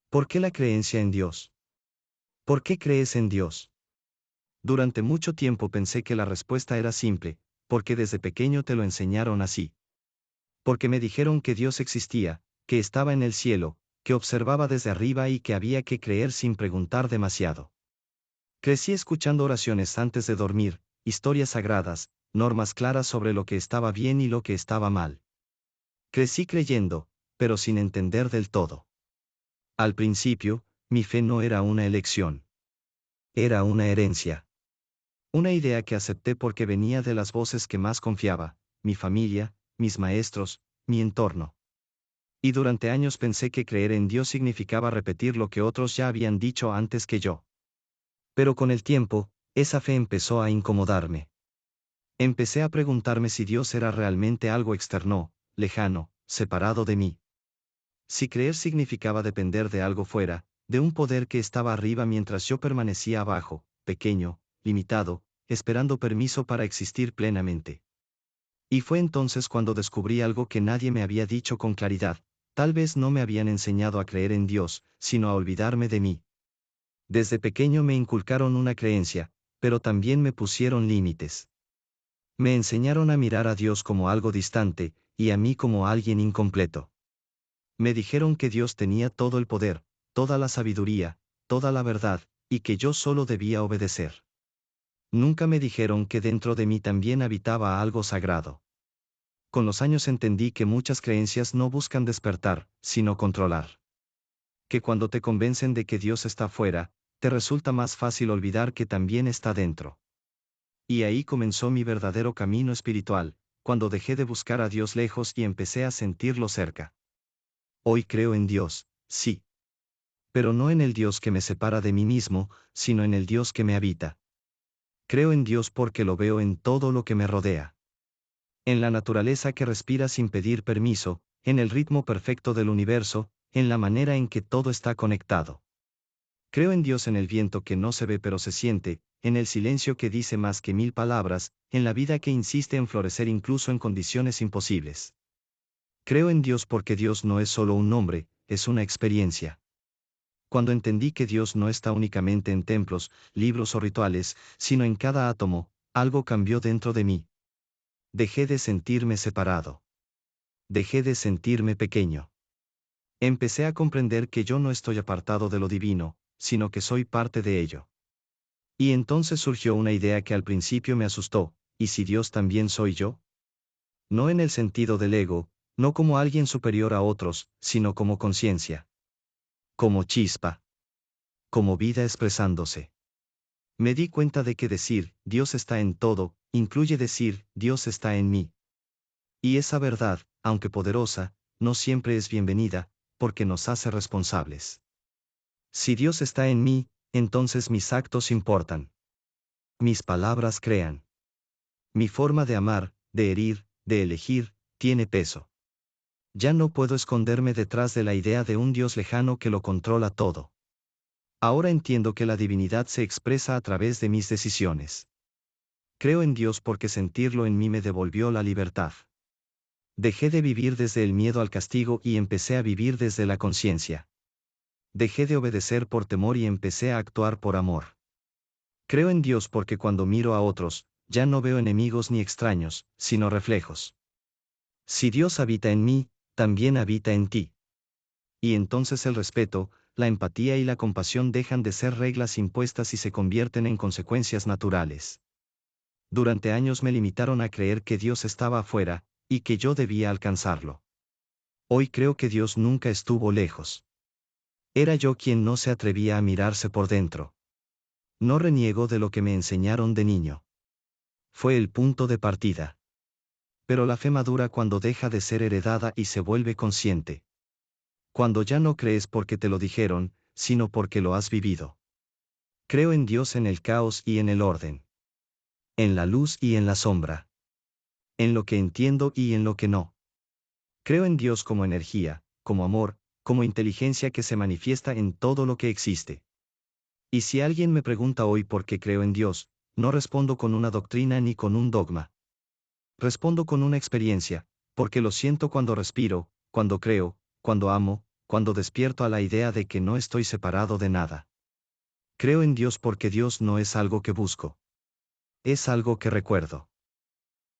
¿Por qué la creencia en Dios? ¿Por qué crees en Dios? Durante mucho tiempo pensé que la respuesta era simple, porque desde pequeño te lo enseñaron así. Porque me dijeron que Dios existía, que estaba en el cielo, que observaba desde arriba y que había que creer sin preguntar demasiado. Crecí escuchando oraciones antes de dormir, historias sagradas, normas claras sobre lo que estaba bien y lo que estaba mal. Crecí creyendo, pero sin entender del todo. Al principio, mi fe no era una elección. Era una herencia. Una idea que acepté porque venía de las voces que más confiaba, mi familia, mis maestros, mi entorno. Y durante años pensé que creer en Dios significaba repetir lo que otros ya habían dicho antes que yo. Pero con el tiempo, esa fe empezó a incomodarme. Empecé a preguntarme si Dios era realmente algo externo, lejano, separado de mí. Si creer significaba depender de algo fuera, de un poder que estaba arriba mientras yo permanecía abajo, pequeño, limitado, esperando permiso para existir plenamente. Y fue entonces cuando descubrí algo que nadie me había dicho con claridad: tal vez no me habían enseñado a creer en Dios, sino a olvidarme de mí. Desde pequeño me inculcaron una creencia, pero también me pusieron límites. Me enseñaron a mirar a Dios como algo distante, y a mí como alguien incompleto. Me dijeron que Dios tenía todo el poder, toda la sabiduría, toda la verdad, y que yo solo debía obedecer. Nunca me dijeron que dentro de mí también habitaba algo sagrado. Con los años entendí que muchas creencias no buscan despertar, sino controlar. Que cuando te convencen de que Dios está fuera, te resulta más fácil olvidar que también está dentro. Y ahí comenzó mi verdadero camino espiritual, cuando dejé de buscar a Dios lejos y empecé a sentirlo cerca. Hoy creo en Dios, sí. Pero no en el Dios que me separa de mí mismo, sino en el Dios que me habita. Creo en Dios porque lo veo en todo lo que me rodea. En la naturaleza que respira sin pedir permiso, en el ritmo perfecto del universo, en la manera en que todo está conectado. Creo en Dios en el viento que no se ve pero se siente, en el silencio que dice más que 1000 palabras, en la vida que insiste en florecer incluso en condiciones imposibles. Creo en Dios porque Dios no es solo un nombre, es una experiencia. Cuando entendí que Dios no está únicamente en templos, libros o rituales, sino en cada átomo, algo cambió dentro de mí. Dejé de sentirme separado. Dejé de sentirme pequeño. Empecé a comprender que yo no estoy apartado de lo divino, sino que soy parte de ello. Y entonces surgió una idea que al principio me asustó: ¿y si Dios también soy yo? No en el sentido del ego, no como alguien superior a otros, sino como conciencia. Como chispa. Como vida expresándose. Me di cuenta de que decir, Dios está en todo, incluye decir, Dios está en mí. Y esa verdad, aunque poderosa, no siempre es bienvenida, porque nos hace responsables. Si Dios está en mí, entonces mis actos importan. Mis palabras crean. Mi forma de amar, de herir, de elegir, tiene peso. Ya no puedo esconderme detrás de la idea de un Dios lejano que lo controla todo. Ahora entiendo que la divinidad se expresa a través de mis decisiones. Creo en Dios porque sentirlo en mí me devolvió la libertad. Dejé de vivir desde el miedo al castigo y empecé a vivir desde la conciencia. Dejé de obedecer por temor y empecé a actuar por amor. Creo en Dios porque cuando miro a otros, ya no veo enemigos ni extraños, sino reflejos. Si Dios habita en mí, también habita en ti. Y entonces el respeto, la empatía y la compasión dejan de ser reglas impuestas y se convierten en consecuencias naturales. Durante años me limitaron a creer que Dios estaba afuera, y que yo debía alcanzarlo. Hoy creo que Dios nunca estuvo lejos. Era yo quien no se atrevía a mirarse por dentro. No reniego de lo que me enseñaron de niño. Fue el punto de partida. Pero la fe madura cuando deja de ser heredada y se vuelve consciente. Cuando ya no crees porque te lo dijeron, sino porque lo has vivido. Creo en Dios en el caos y en el orden. En la luz y en la sombra. En lo que entiendo y en lo que no. Creo en Dios como energía, como amor, como inteligencia que se manifiesta en todo lo que existe. Y si alguien me pregunta hoy por qué creo en Dios, no respondo con una doctrina ni con un dogma. Respondo con una experiencia, porque lo siento cuando respiro, cuando creo, cuando amo, cuando despierto a la idea de que no estoy separado de nada. Creo en Dios porque Dios no es algo que busco. Es algo que recuerdo.